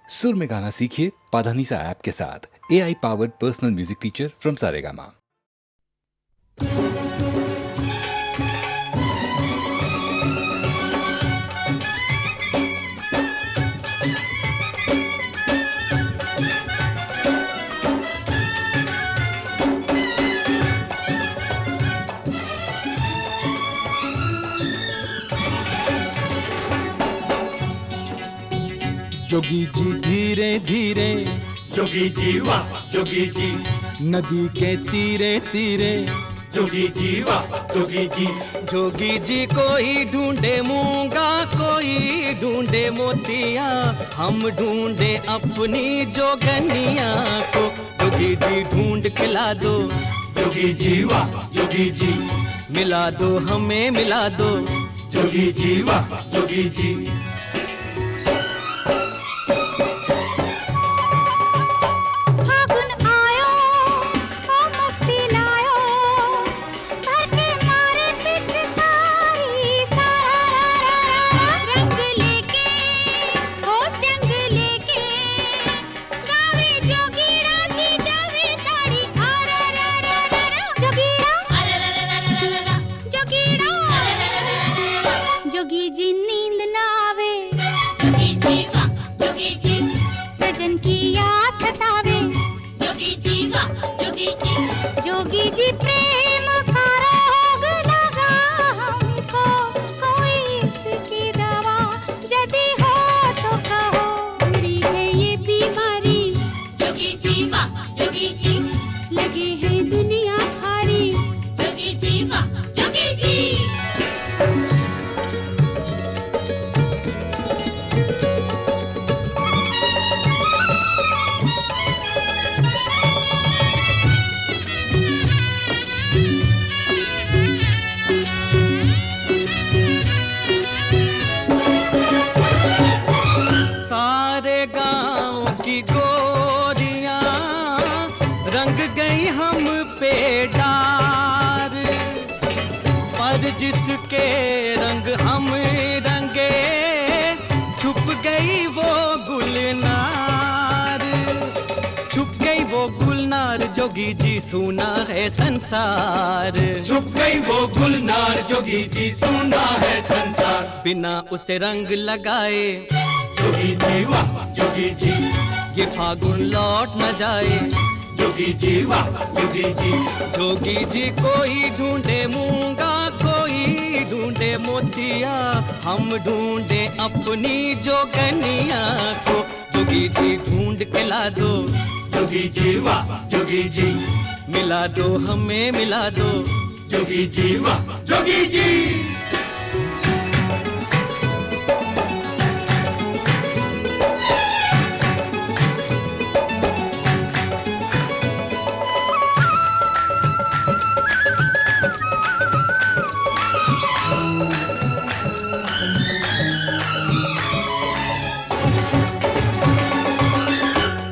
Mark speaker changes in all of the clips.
Speaker 1: सुर में गाना सीखिए पाधानीसा ऐप के साथ। AI powered personal music teacher from Saregama.
Speaker 2: जोगी जी धीरे धीरे,
Speaker 3: जोगी जी वाह जोगी जी,
Speaker 2: नदी के तीरे तीरे,
Speaker 3: जोगी जी वाह जोगी जी।
Speaker 4: जोगी जी कोई ढूंढे मूंगा, कोई ढूंढे मोतिया, हम ढूंढे अपनी जोगनिया को। जोगी जी ढूंढ खिला दो,
Speaker 3: जोगी जी वाह जोगी जी,
Speaker 4: मिला दो हमें मिला दो,
Speaker 3: जोगी जी वाह जोगी जी।
Speaker 5: जोगी जी नींद ना आवे, जोगी जी वाह जोगी जी, सजन की याद सतावे, जोगी जी वाह जोगी जी। जोगी जी प्रेम का रोग लगा हमको, कोई इसकी दवा यदि हो तो कहो। बुरी है ये बीमारी, जोगी जी वाह जोगी जी, लगे है दुनिया भारी, जोगी जी वाह जोगी जी।
Speaker 4: सारे गांव की गोरियां रंग गई हम पे डार, पर जिसके रंग हम रंगे छुप गई वो गुलनार, छुप गई वो गुलनार। जोगी जी सुना है संसार,
Speaker 3: छुप गई वो गुलनार, जोगी जी सुना है संसार।
Speaker 4: बिना उसे रंग लगाए,
Speaker 3: जोगी जी वाह जोगी जी,
Speaker 4: ये फागुन लौट न जाए,
Speaker 3: जोगी जी वाह जोगी जी।
Speaker 4: जोगी जी कोई ढूंढे मूंगा, कोई ढूंढे मोतिया, हम ढूंढे अपनी जोगनिया को। जोगी जी ढूंढ के ला दो,
Speaker 3: जोगी जी वाह जोगी जी,
Speaker 4: मिला दो हमें मिला दो,
Speaker 3: जोगी जी वाह जोगी जी।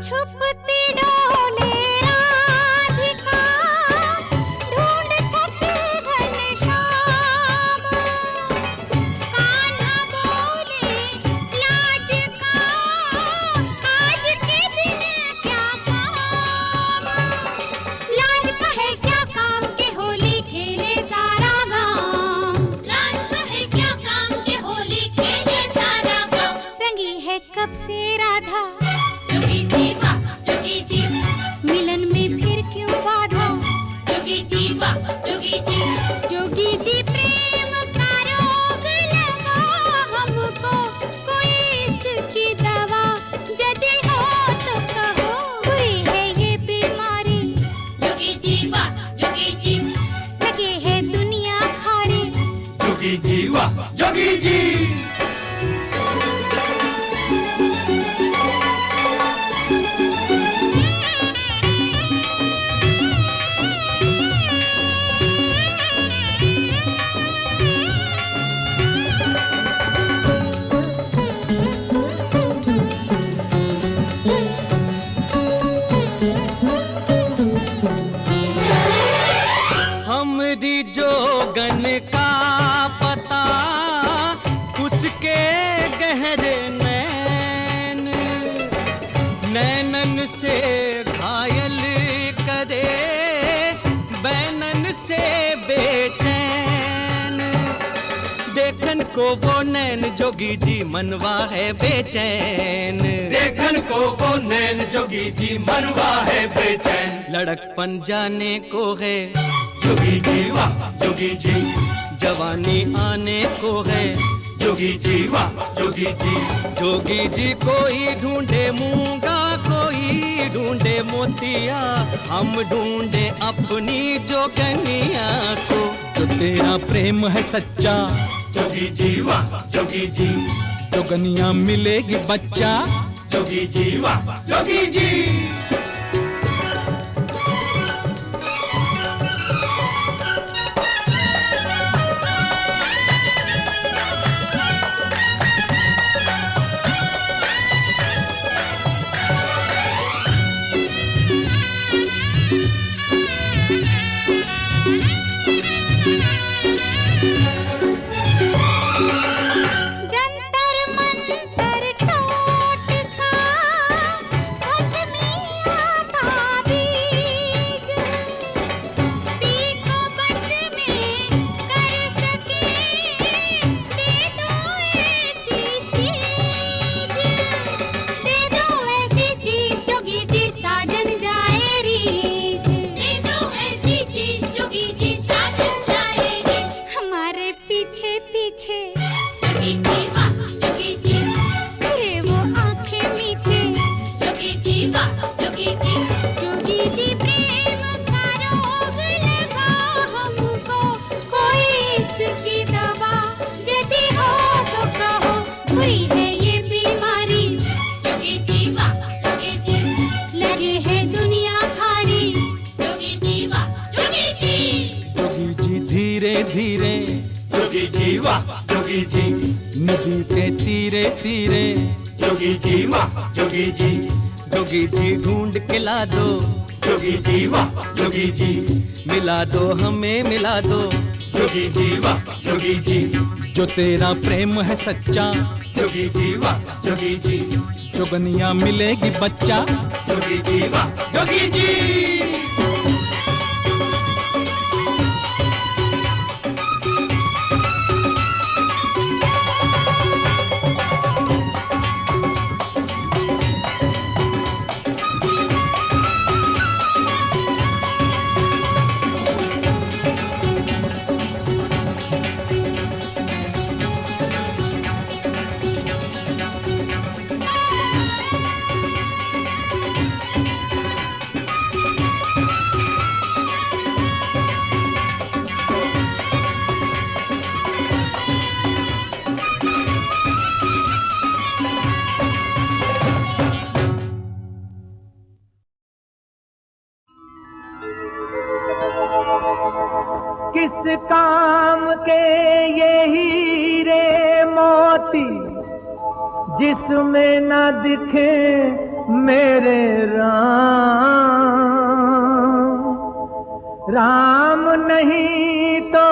Speaker 5: छुपती डोले राधिका, ढूंढ थके घनश्याम,
Speaker 4: से घायल करे, बैनन से बेचैन, देखन को वो नैन जोगी जी मनवा है बेचैन,
Speaker 3: देखन को वो नैन जोगी जी मनवा है बेचैन,
Speaker 4: लड़कपन जाने को है
Speaker 3: जोगी जी वाह जोगी जी,
Speaker 4: जवानी आने को है
Speaker 3: जोगी जी वाह जोगी जी,
Speaker 4: जोगी जी कोई ढूंढे मूंगा, कोई ढूंढे मोतिया, हम ढूंढे अपनी जोगनिया को।
Speaker 2: जो तेरा प्रेम है सच्चा,
Speaker 3: जोगी जी वाह जोगी जी,
Speaker 2: जोगनिया मिलेगी बच्चा,
Speaker 3: जोगी जी वाह जोगी जी।
Speaker 5: जंतर मंतर टोटका, भस्मिया ताबीज, पीको बस में कर सके, दे दो ऐसी चीज, दे दो ऐसी चीज जोगी जी साजन जाए रीज, दे दो ऐसी चीज जोगी जी साजन जाए रीज, हमारे पीछे पीछे जोगी जी वाह जोगी जी, फिरे वो आंखें मीठे जोगी जी वाह जोगी जी, जोगी जी प्रेम का रोग लगा हमको, कोई इसकी दवा यदि हो तो कहो, बुरी है ये बीमारी जोगी जी वाह जोगी जी, लगे है दुनिया भारी जोगी जी वाह जोगी जी,
Speaker 2: जोगी जी धीरे धीरे,
Speaker 3: जोगी जी वाह जोगी जी,
Speaker 2: नदी के तीरे तीरे,
Speaker 3: जोगी जी वाह जोगी जी,
Speaker 4: जोगी जी ढूंढ के ला दो,
Speaker 3: जोगी जी वाह जोगी जी,
Speaker 4: मिला दो हमें मिला दो,
Speaker 3: जोगी जी वाह जोगी जी,
Speaker 2: जो तेरा प्रेम है सच्चा,
Speaker 3: जोगी जी वाह जोगी जी,
Speaker 2: जोगनिया मिलेगी बच्चा,
Speaker 3: जोगी जी वाह जोगी जी।
Speaker 6: किस काम के ये हीरे मोती, जिसमें न दिखे मेरे राम, राम नहीं तो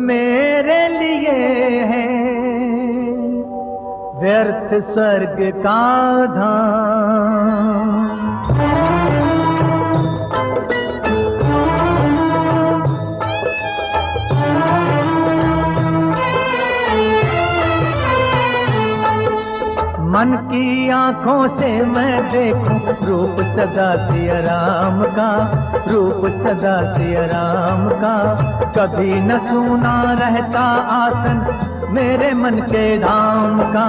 Speaker 6: मेरे लिए है व्यर्थ स्वर्ग का धाम। मन की आंखों से मैं देखूं रूप सदा सिया राम का, रूप सदा सिया राम का, कभी न सूना रहता आसन मेरे मन के धाम का।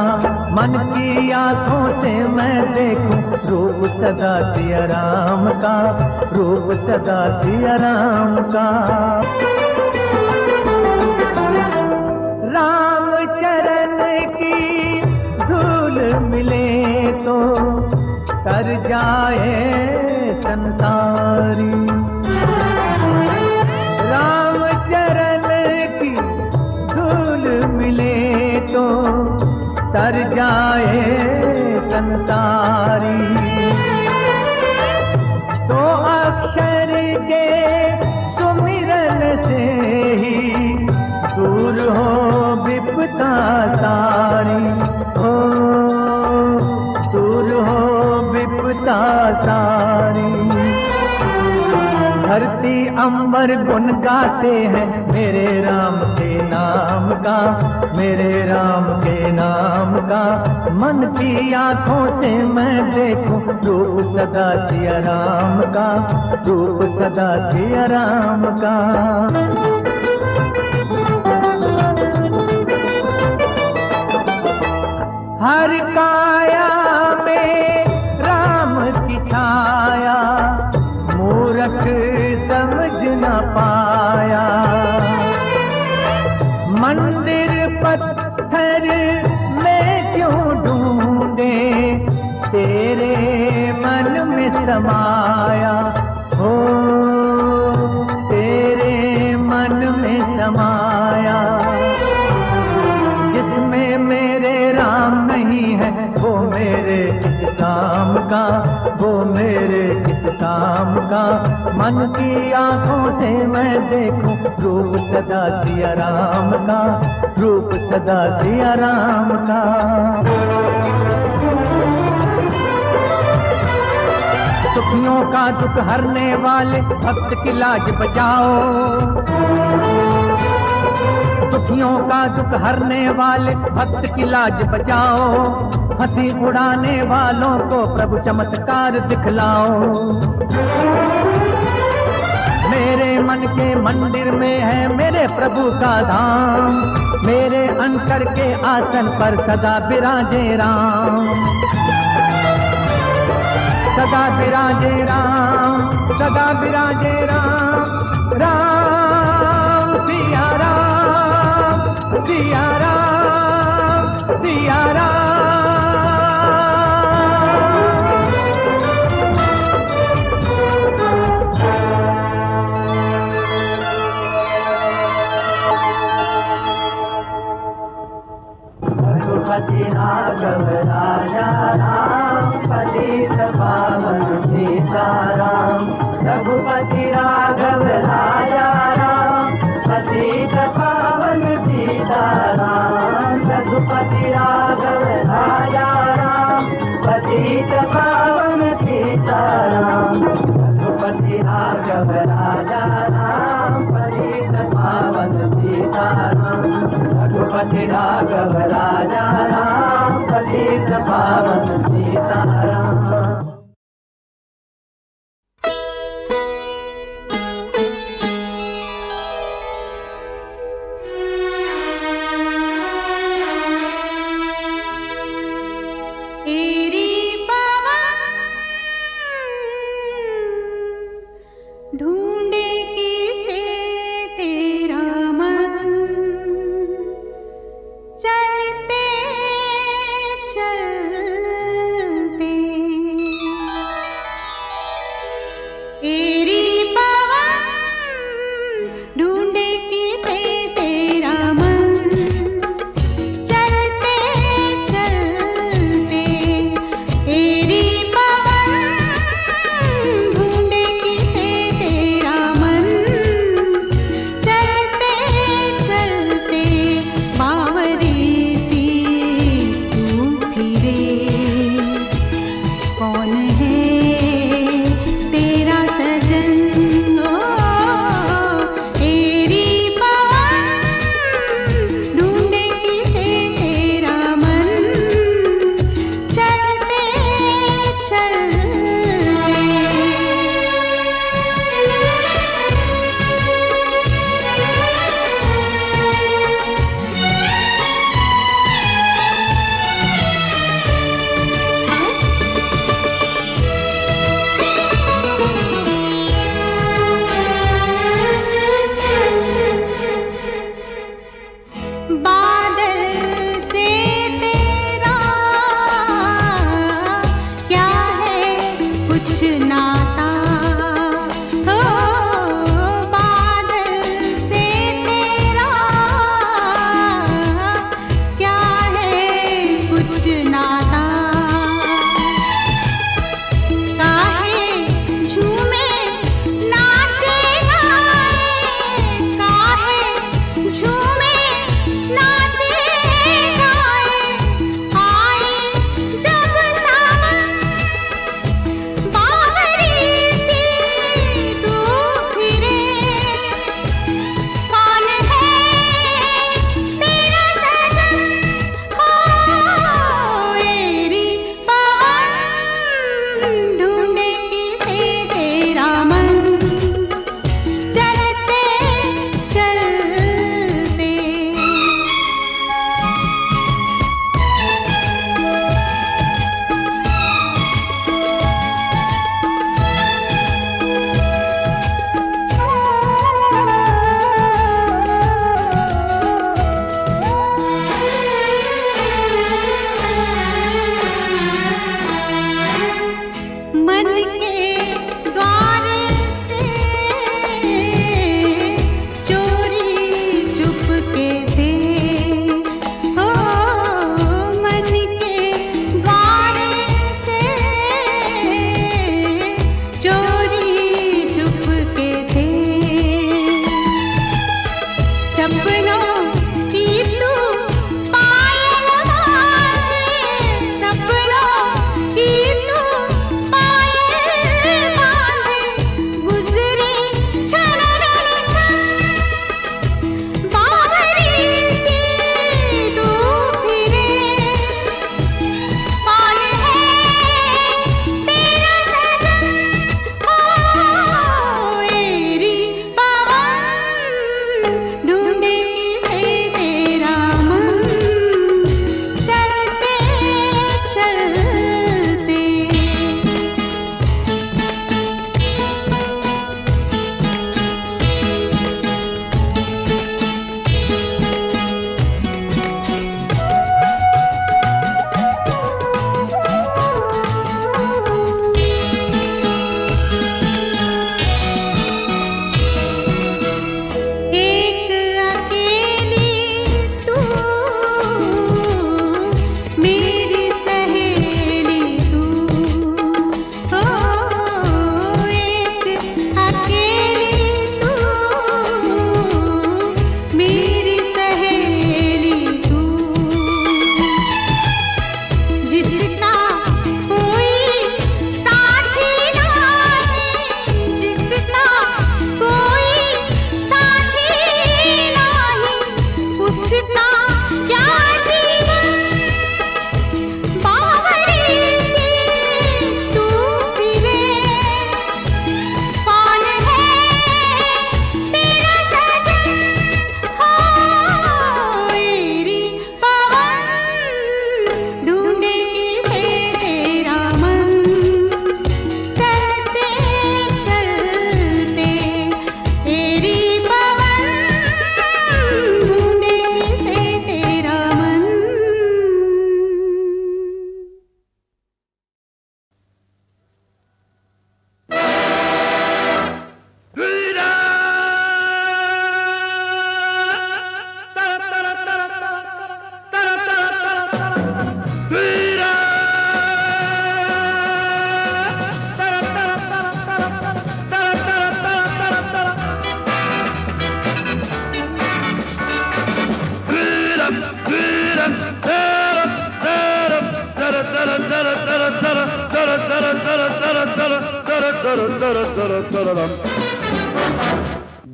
Speaker 6: मन की आंखों से मैं देखूं रूप सदा सिया राम का, रूप सदा सिया राम का। राम चरण की धूल मिले तो तर जाए संसारी, राम चरण की धूल मिले तो तर जाए संसारी। तो अक्षर के सुमिरन से ही दूर हो विपदा सारी, हो दूर हो विपदा का सारी। धरती अंबर गुन गाते हैं मेरे राम के नाम का, मेरे राम के नाम का। मन की आंखों से मैं देखूं रूप सदा सिया राम का, रूप सदा सिया राम का। हर काया में राम की छाया, मूरख समझ न पाया। मंदिर पत्थर में क्यों ढूंढे, तेरे मन में समाया हो, तेरे मन में समाया। जिसमें मेरे राम नहीं है वो मेरे किस काम का, वो मेरे किस काम का। मन की आंखों से मैं देखूं रूप सदा सिया राम का, रूप सदा सिया राम का। दुखियों का दुख हरने वाले भक्त की लाज बचाओ, दुखियों का दुख हरने वाले भक्त की लाज बचाओ। हंसी उड़ाने वालों को प्रभु चमत्कार दिखलाओ। मेरे मन के मंदिर में है मेरे प्रभु का धाम, मेरे अंतर के आसन पर सदा विराजे राम, सदा विराजे राम, सदा विराजे राम। राम सिया राम, सिया राम, सिया राम। रघुपति राघव राजा राम, पतित पावन सीताराम। रघुपति राघव राजा राम, पतित पावन सीताराम। रघुपति राघव राजा राम, पतित पावन सीताराम। रघुपति राघव राजा राम, पतित पावन सीताराम। रघुपति राघव राजा राम, पतित पावन सीताराम।
Speaker 5: तेरी पवन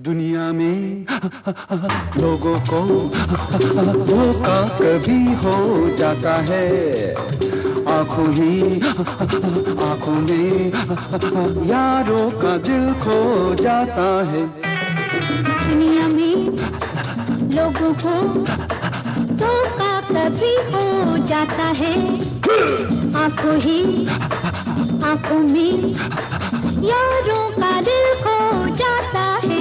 Speaker 7: दुनिया में लोगों को धोखा कभी हो जाता है, आंखों में यारों का दिल खो जाता है।
Speaker 5: दुनिया में लोगों को धोखा कभी हो जाता है, आंखों में यारों का दिल खो जाता है।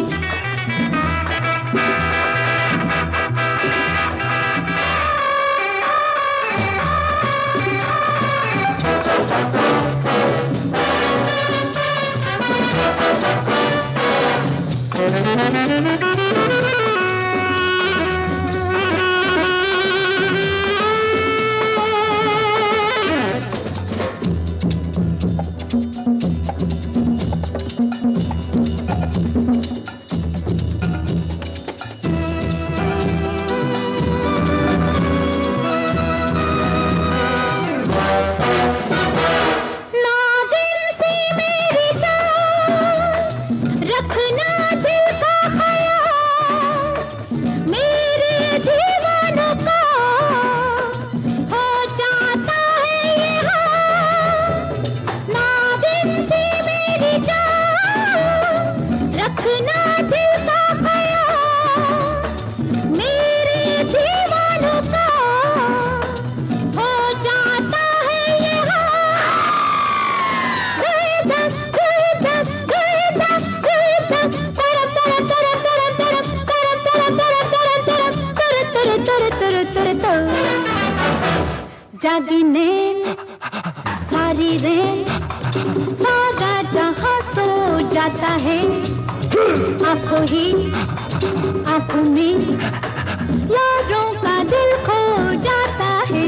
Speaker 5: जागी ने सारी रे सारा जाता है आंखों ही आंखों में यारों का दिल खो जाता है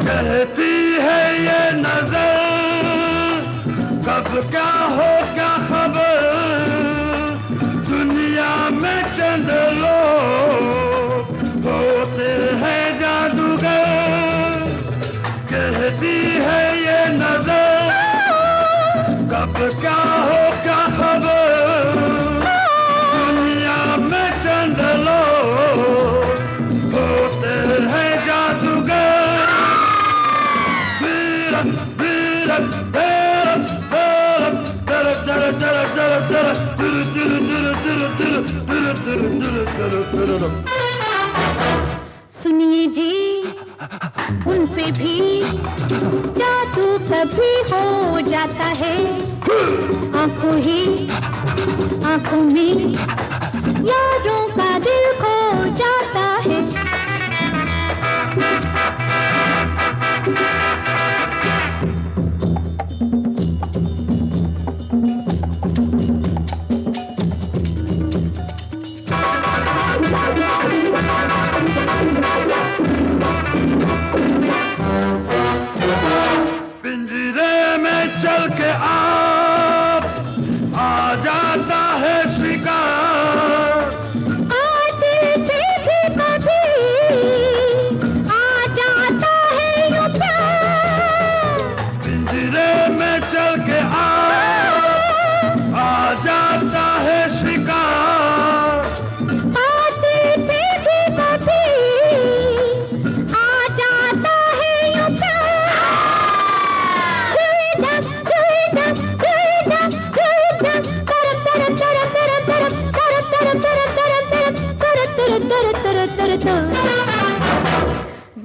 Speaker 6: कहती है ये नजर कब क्या हो क्या खबर दुनिया में चंद लोग होते हैं जादूगर कहती है ये नजर कब क्या हो क्या खबर दुनिया में चंद लोग होते हैं जादूगर
Speaker 5: सुनिए जी उन पे भी जादू कभी हो जाता है आंखों ही आंखों में यारों का दिल खो जाता है
Speaker 6: पिंजरे में चल के आ जाता है शिकार
Speaker 5: आते से भी कभी आ जाता है यूं प्यार
Speaker 6: पिंजरे में चल के आ जाता है शिकार
Speaker 5: आते से भी कभी आ जाता है यूं प्यार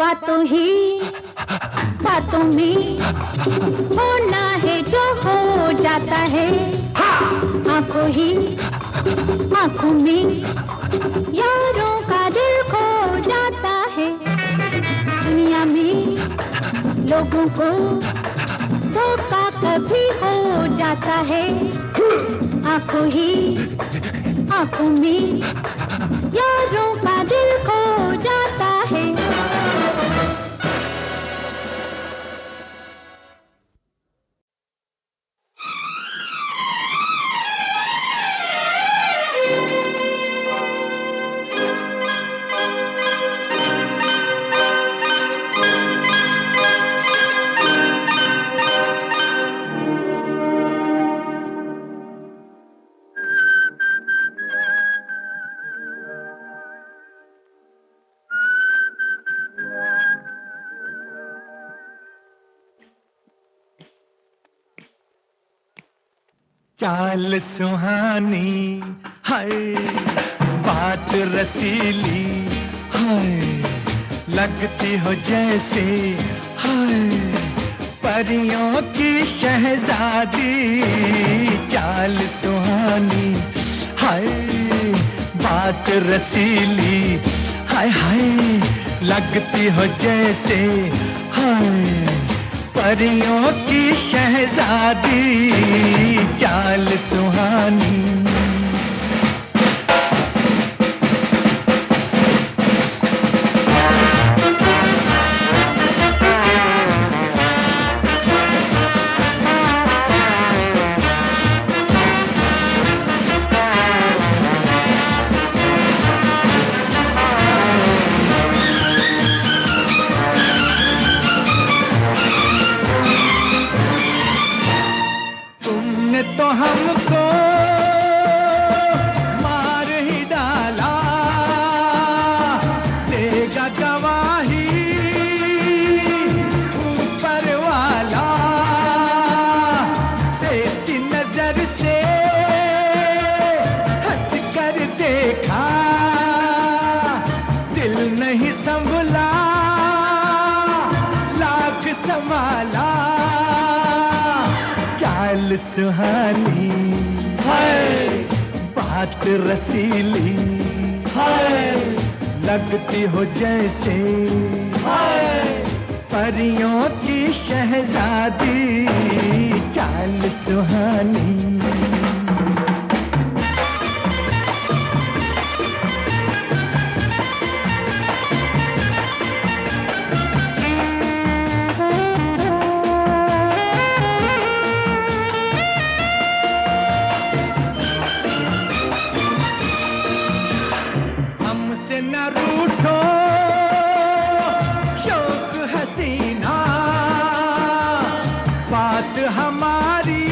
Speaker 5: बातों ही बातों में होना है जो हो जाता है आंखों ही आंखों में यारों का दिल खो जाता है दुनिया में लोगों को धोखा कभी हो जाता है आंखों ही आंखों में यारों का दिल खो जाता है
Speaker 6: चाल सुहानी हाय बात रसीली हाय लगती हो जैसे हाय परियों की शहजादी चाल सुहानी हाय बात रसीली हाय हाय लगती हो जैसे हाय परियों की शहजादी चाल सुहानी तो हमको देखा दिल नहीं संभला, लाख संभाला चाल सुहानी है, बात रसीली है, लगती हो जैसे है परियों की शहजादी, चाल सुहानी। हमसे न रूठो शौक हसीना, बात हमारी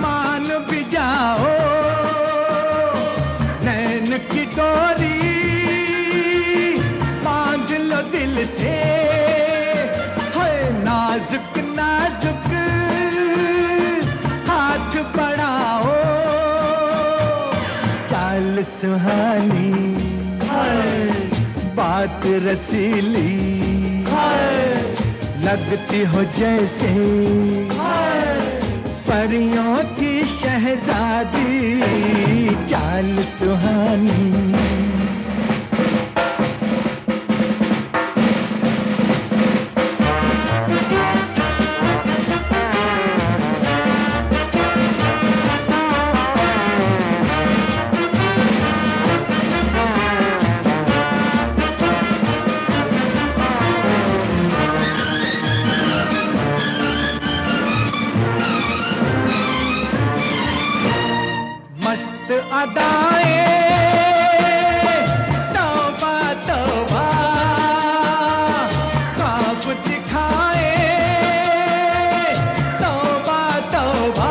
Speaker 6: मान भी जाओ, नैन की डोरी बांध लो दिल से, है नाजुक नाजुक हाथ बढ़ाओ, चाल सुहानी है, बात रसीली है, लगती हो जैसे परियों की शहजादी, चाल सुहानी। मस्त अदाएं तौबा तौबा, ख्वाब दिखाए तौबा तौबा,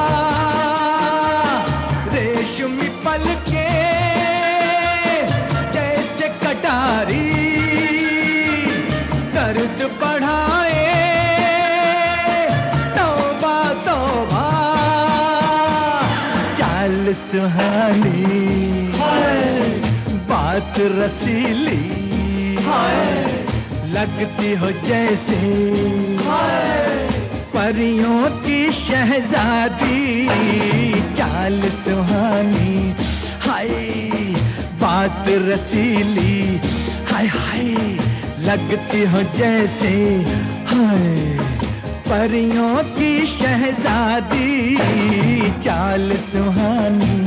Speaker 6: रेशमी पलके जैसे कटारी, दर्द बढ़ाए तौबा तौबा, चाल सुहानी है, बात रसीली है, लगती हो जैसे परियों की शहजादी, चाल सुहानी हाय, बात रसीली हाय हाय, लगती हो जैसे हाय परियों की शहजादी, चाल सुहानी।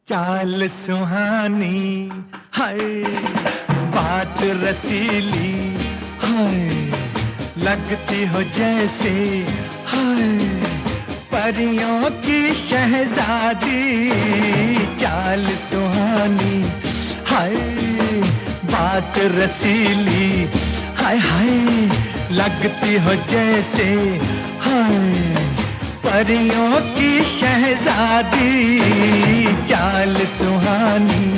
Speaker 6: चाल सुहानी है, बात रसीली है, लगती हो जैसे है परियों की शहजादी, चाल सुहानी है, बात रसीली हाय हाय, लगती हो जैसे है परियों की शहजादी, चाल सुहानी।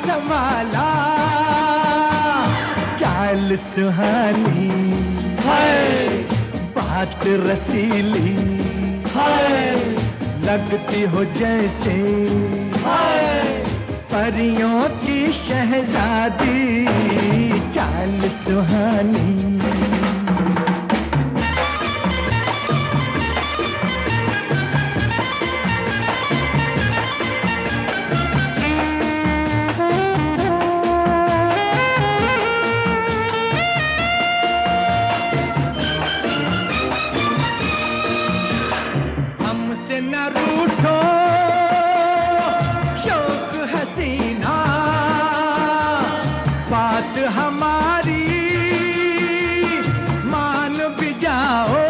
Speaker 6: संभाला, चाल सुहानी है, बात रसीली है, लगती हो जैसे है परियों की शहजादी, चाल सुहानी। न रूठो शौक हसीना, बात हमारी मान भी जाओ,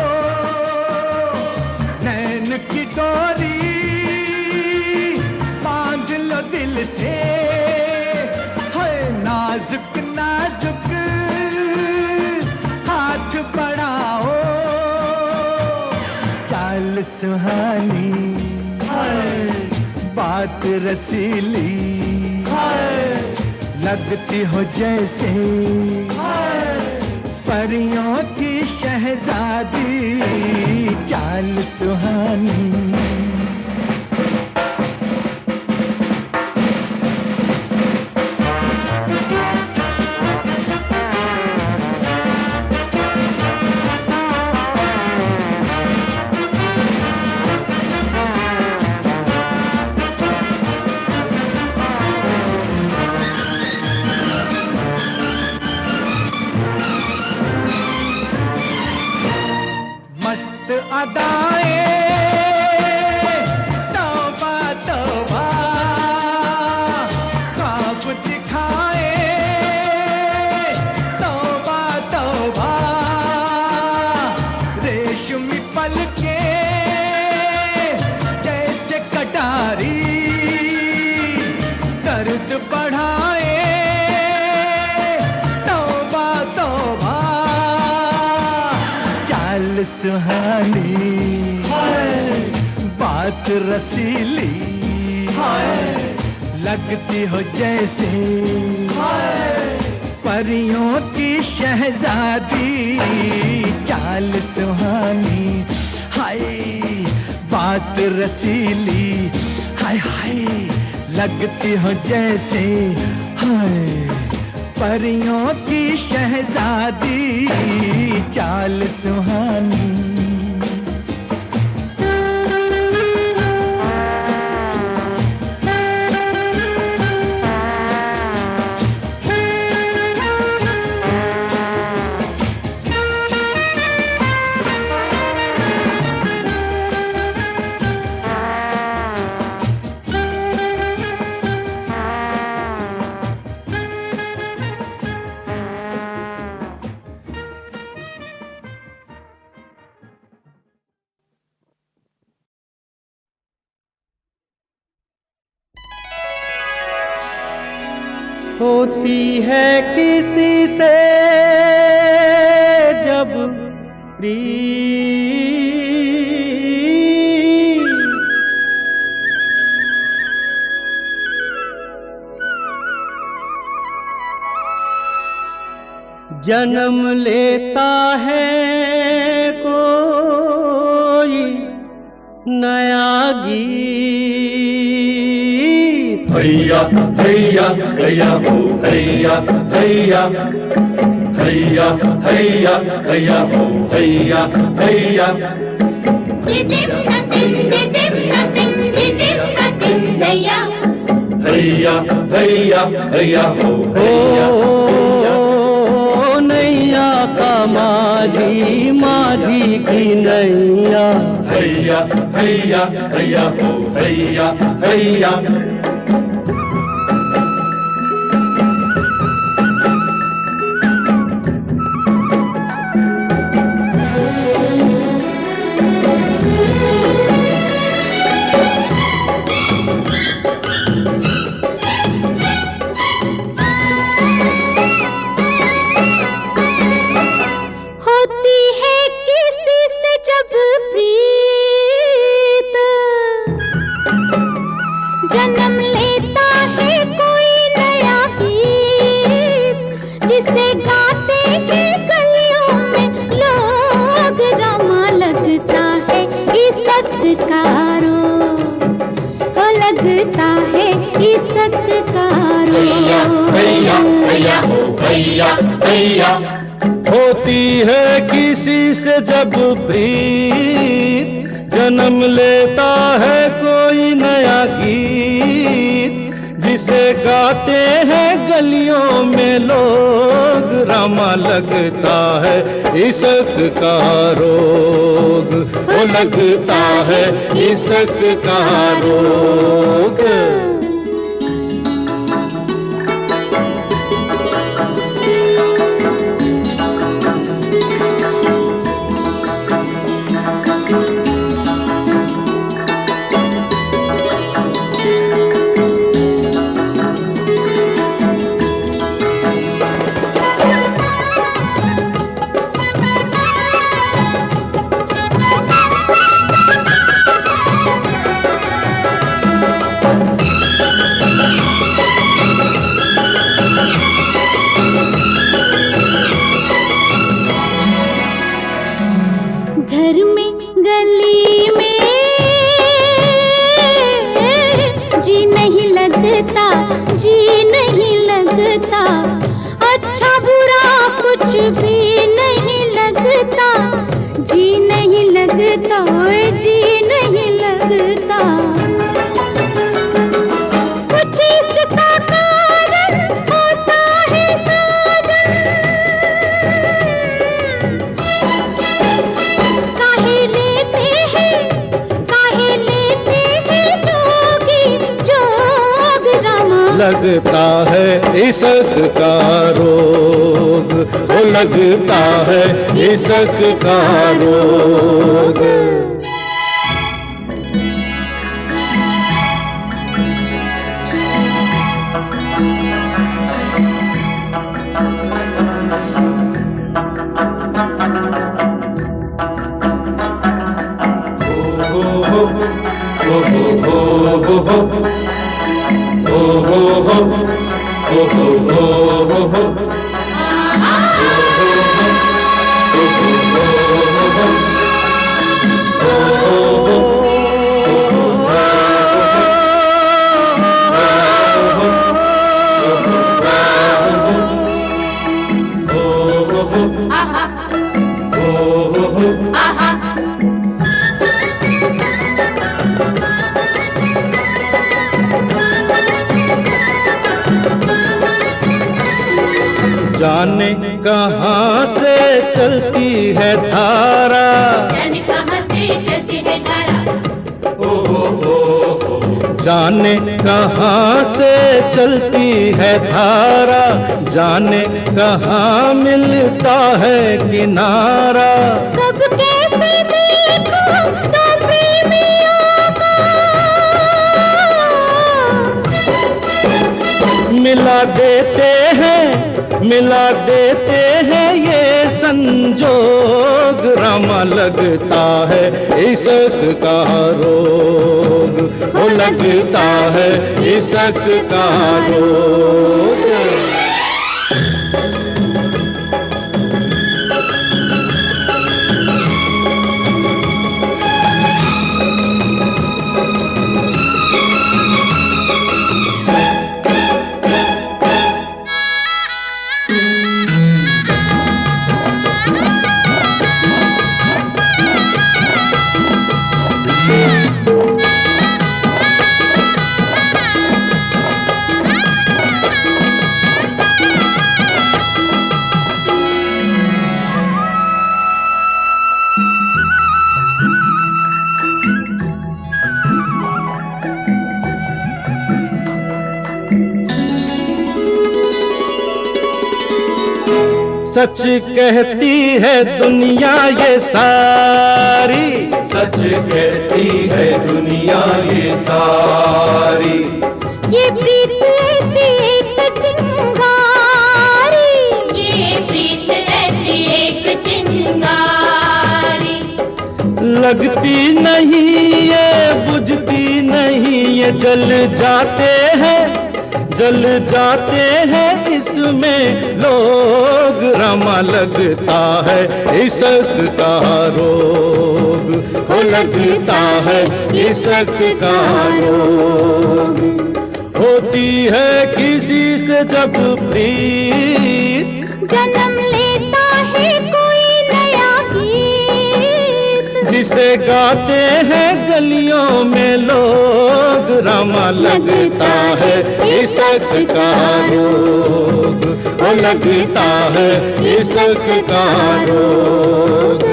Speaker 6: नैन की डोरी बांध लो दिल से, है नाजुक नाजुक हाथ बढ़ाओ, चाल सुहानी है, बात रसीली है, लगती हो जैसे परियों की शहजादी, चाल सुहानी। अदाएं तौबा तौबा, ख्वाब दिखाए तौबा तौबा, रेशमी पलके जैसे कटारी, दर्द बढ़ाए तौबा तौबा, चाल सुहानी है, बात रसीली है, लगती हो जैसे परियों की शहजादी, चाल सुहानी। हाय बात रसीली, हाय हाय लगती हो जैसे हाय परियों की शहजादी, चाल सुहानी।
Speaker 4: होती है किसी से जब प्रीत, जन्म लेता है कोई नया गीत।
Speaker 3: हैया हैया हैया हो हैया हैया हैया हैया हैया हो हैया हैया, हैया हैया हैया हो हैया,
Speaker 4: नैया का माझी माझी की नैया,
Speaker 3: हैया हैया हैया हो हैया हैया।
Speaker 5: जन्म
Speaker 3: भैया भैया हो भैया भैया।
Speaker 7: होती है किसी से जब प्रीत, जन्म लेता है कोई नया गीत, जिसे गाते हैं गलियों में लोग, रामा लगता है इश्क का रोग, वो लगता है इश्क का रोग।
Speaker 5: घर में गली में जी नहीं लगता, जी नहीं लगता, अच्छा बुरा कुछ भी नहीं लगता, जी नहीं लगता, जी नहीं लगता। कुछ इसका कारण होता है साजन, काहे लेते हैं जोगी जोग रामा।
Speaker 7: लगता है इश्क का रोग, वो लगता है इश्क का रोग। जाने कहाँ से चलती है धारा,
Speaker 5: जाने कहाँ से चलती है धारा,
Speaker 7: जाने कहाँ से चलती है धारा, जाने कहाँ मिलता है किनारा।
Speaker 5: कब कैसे देखो तो प्रेमियों को
Speaker 7: मिला देते हैं ये संजोग, रामा लगता है इश्क का रोग, वो लगता है इश्क का रोग। सच कहती है दुनिया ये सारी,
Speaker 3: सच कहती है दुनिया ये सारी।
Speaker 5: ये प्रीत ऐसी एक चिंगारी, ये प्रीत ऐसी एक चिंगारी।
Speaker 7: लगती नहीं ये बुझती नहीं ये, जल जाते हैं इसमें लोग, रामा लगता है इश्क का रोग, वो लगता है इश्क का रोग, होती है किसी से जब प्रीत,
Speaker 5: जन्म लेता है कोई नया गीत,
Speaker 7: जिसे गाते हैं गलियों में लोग। रामा लगता है इश्क का रोग, वो लगता है इश्क का रोग।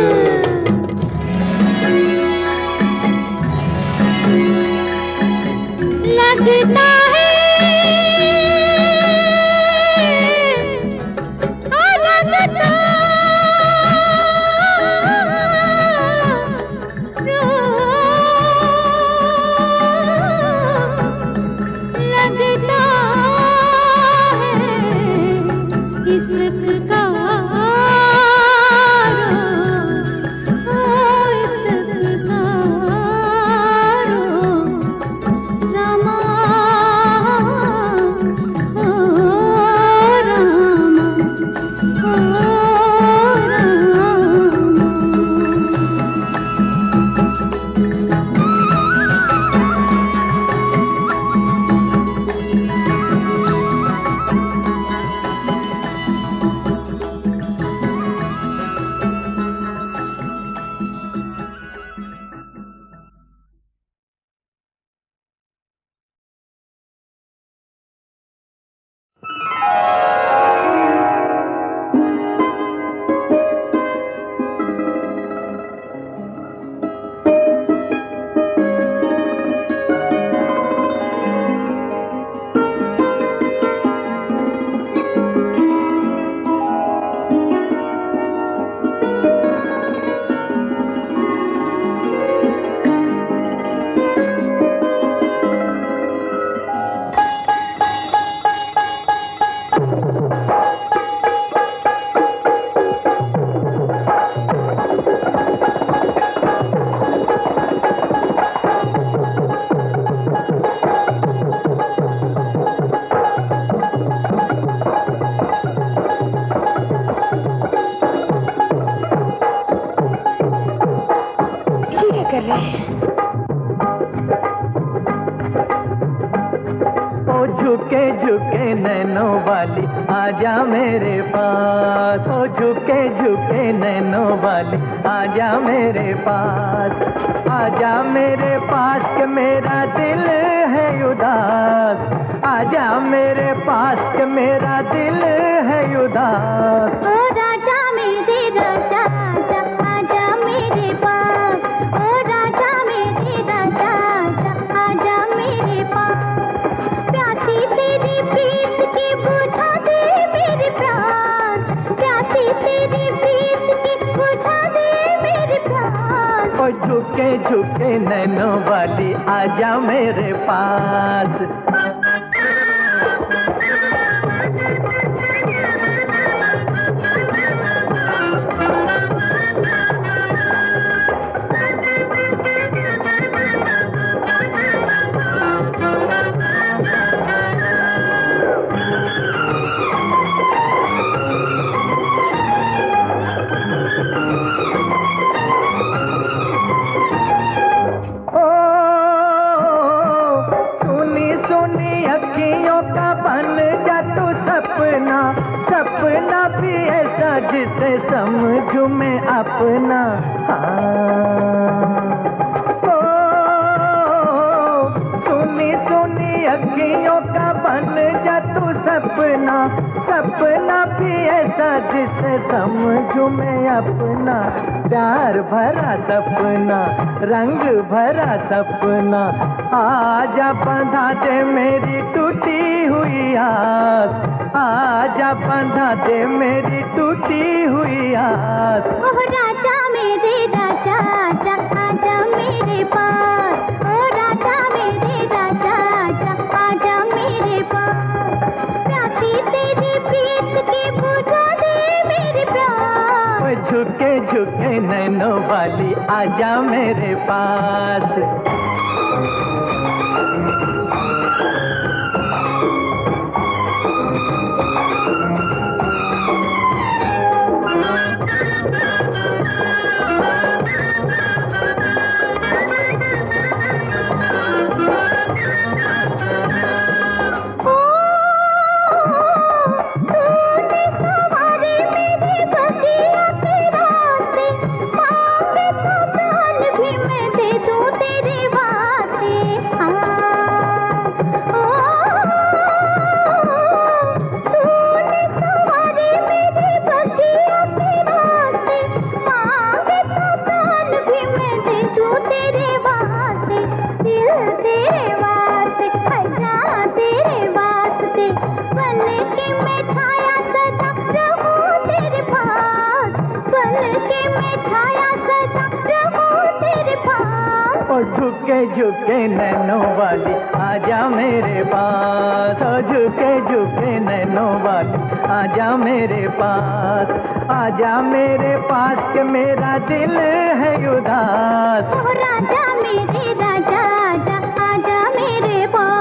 Speaker 5: लगता है लगता लगता है इश्क का इश्क का रामा
Speaker 6: झुके झुके नैनों वाली आजा मेरे पास, ओ झुके झुके नैनों वाली आजा मेरे पास, आजा मेरे पास के मेरा दिल है उदास, आजा मेरे पास के मेरा दिल है उदास।
Speaker 5: ओ राजा मेरे राजा आजा आजा मेरे पास, ओ राजा मेरे राजा आजा आजा मेरे पास, प्यासी तेरी प्रीत की बुझा दे मेरी प्यास, प्यासी तेरी प्रीत की बुझा दे मेरी प्यास।
Speaker 6: ओ झुके झुके नैनों वाली आजा मेरे पास। सपना भी ऐसा जिसे समझूं मैं अपना, सुनी सुनी अखियों का बन जा तू सपना, सपना भी ऐसा जिसे समझूं मैं अपना, प्यार भरा सपना रंग भरा सपना, आजा बंधा दे मेरी टूटी हुई आस, आजा बंधा दे मेरी टूटी हुई आस।
Speaker 5: ओ राजा मेरे राजा आजा आजा मेरे पास, ओ राजा मेरे राजा आजा आजा मेरे पास, प्यासी तेरी प्रीत की बुझा दे मेरी प्यास।
Speaker 6: ओ झुके झुके नैनों वाली आजा मेरे पास। झुके नैनों वाली आजा मेरे पास, ओ झुके झुके नैनों वाली आजा मेरे पास, आजा मेरे पास के मेरा दिल है उदास।
Speaker 5: ओ राजा मेरे राजा आजा आजा मेरे पास।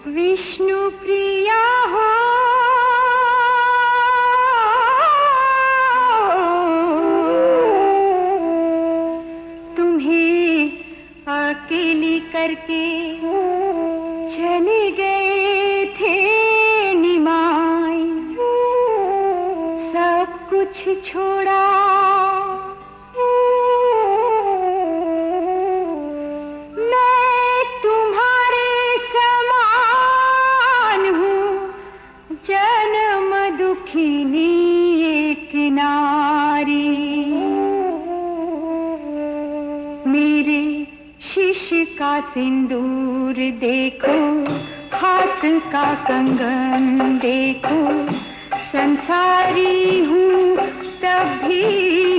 Speaker 8: विष्णु प्रिया हो तुम्हें अकेली करके चले गए थे निमाई, सब कुछ छोड़ा का सिंदूर देखो, हाथ का कंगन देखो, संसारी हूँ तब भी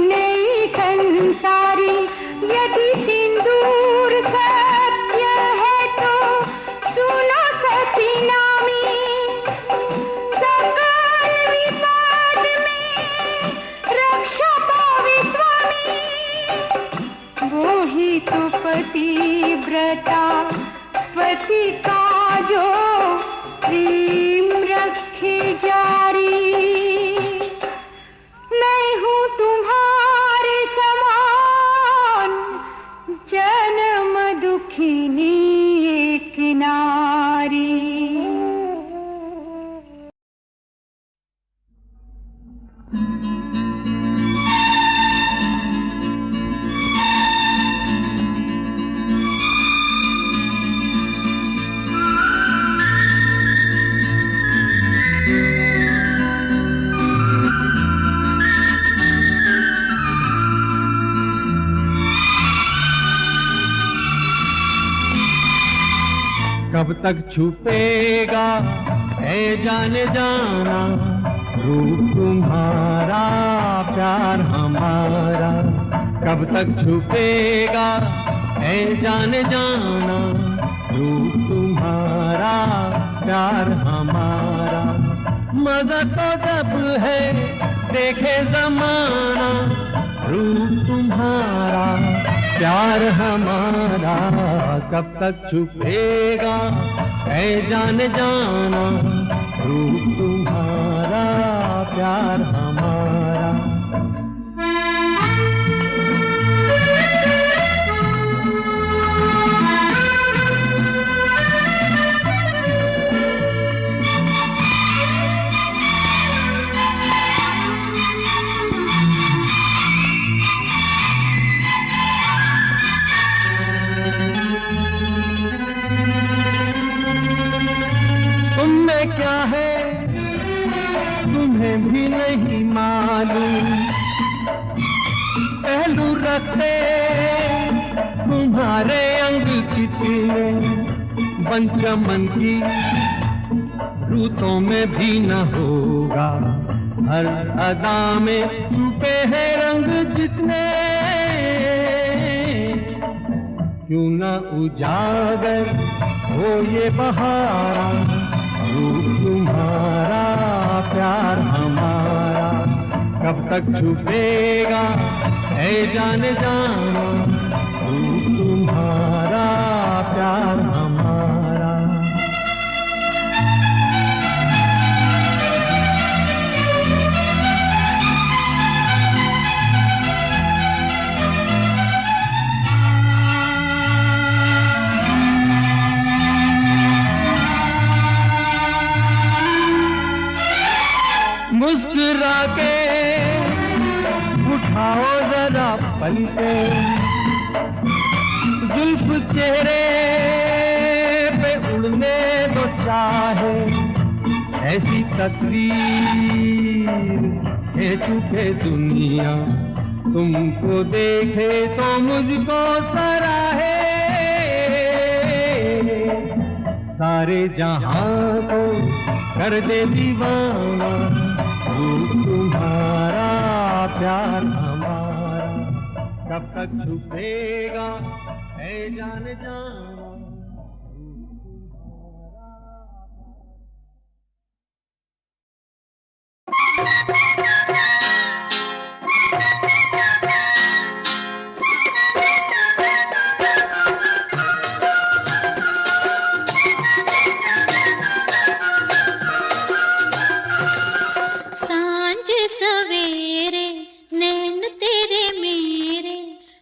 Speaker 8: नहीं संसारी। यदि सिंदूर सत्य है तो सुनो सती नामी, सकल विपद में रक्षा पावे स्वामी, वो ही तो पतिव्रता पति का जो प्रेम रखे जारी। मैं हूँ तुम्हारे समान जन्म दुखिनी एक नारी।
Speaker 7: कब तक छुपेगा है जाने जाना, रूप तुम्हारा प्यार हमारा। कब तक छुपेगा है जाने जाना, रूप तुम्हारा प्यार हमारा। मजा तो जब है देखे जमाना, रूप तुम्हारा प्यार हमारा। कब तक छुपेगा है जाने जाना, रूप तुम्हारा प्यार हमारा। क्या है तुम्हें भी नहीं मालूम, पहलू रखते तुम्हारे अंग कितने, पंचमन की रूतों में भी न होगा, हर अदा में छुपे हैं रंग जितने। क्यों न उजागर हो ये बहारा, रूप तुम्हारा प्यार हमारा। कब तक छुपेगा है जाने जाना, रूप तुम्हारा प्यार हमारा। दिखाओ जरा पलके, जुल्फ चेहरे पे उड़ने दो चाहे, ऐसी तस्वीर है चुके दुनिया, तुमको देखे तो मुझको सराहे, सारे जहां को कर दे दीवाना, रूप तुम्हारा प्यार हमारा, कब तक छुपेगा है जान जाना।
Speaker 5: सांझ सवेरे नैन तेरे मेरे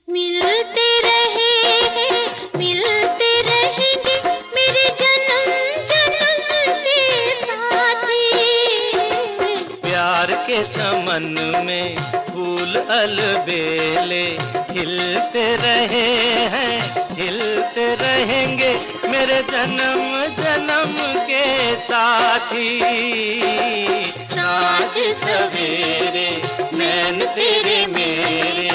Speaker 5: मिलते रहे हैं, मिलते रहेंगे मेरे जन्म जन्म के साथी।
Speaker 4: प्यार के चमन में फूल अलबेले खिलते रहे हैं, खिलते रहेंगे मेरे जन्म जन्म के साथी। साँझ सवेरे नैन तेरे मेरे,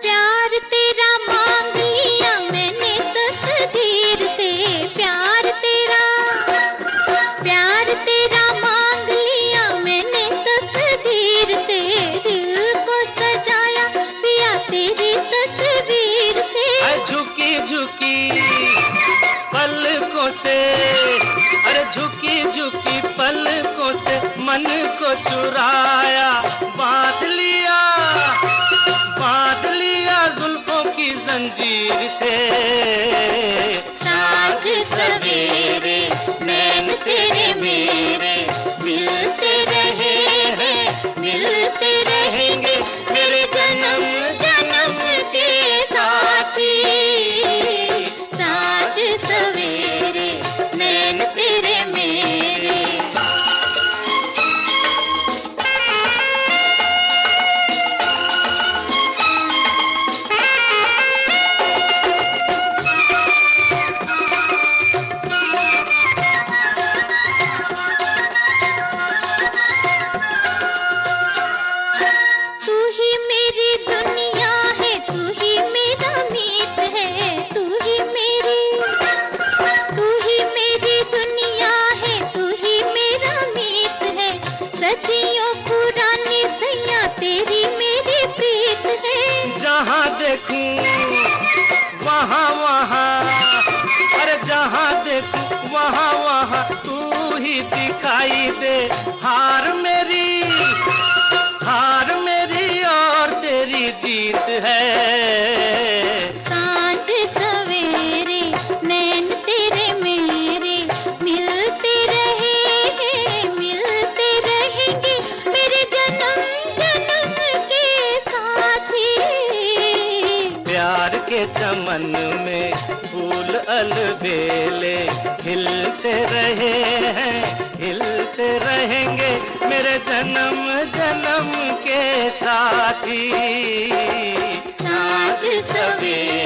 Speaker 5: प्यार तेरा मांग लिया मैंने तकदीर से, प्यार तेरा मांग लिया मैंने तकदीर से, दिल को सजाया पिया तेरी तस्वीर से।
Speaker 4: झुकी झुकी पलकों से, अरे झुकी झुकी पलकों से मन को चुराया, बांध लिया जुल्फों की जंजीर से। साँझ सवेरे नैन तेरे मेरे मिलते रहे हैं, मिलते रहेंगे मेरे जन्म जन्म के साथी।
Speaker 5: साँझ सवेरे नैन तेरे मेरे, तू ही मेरी दुनिया है, तू ही मेरा मीत है, तू ही मेरी दुनिया है, तू ही मेरा मीत है। सदियों पुरानी सैया तेरी मेरी प्रीत है।
Speaker 4: जहाँ देखूं वहाँ वहाँ, अरे जहाँ देखूं वहाँ वहाँ तू ही दिखाई दे। हार मेरी और तेरी जीत है।
Speaker 5: साँझ सवेरे नैन तेरे मेरे मिलते रहे हैं, मिलते रहेंगे मेरे जन्म जन्म के साथी।
Speaker 4: प्यार के चमन में फूल अलबेले खिलते रहे हैं, खिलते रहेंगे मेरे जन्म जन्म के साथी। साँझ सवेरे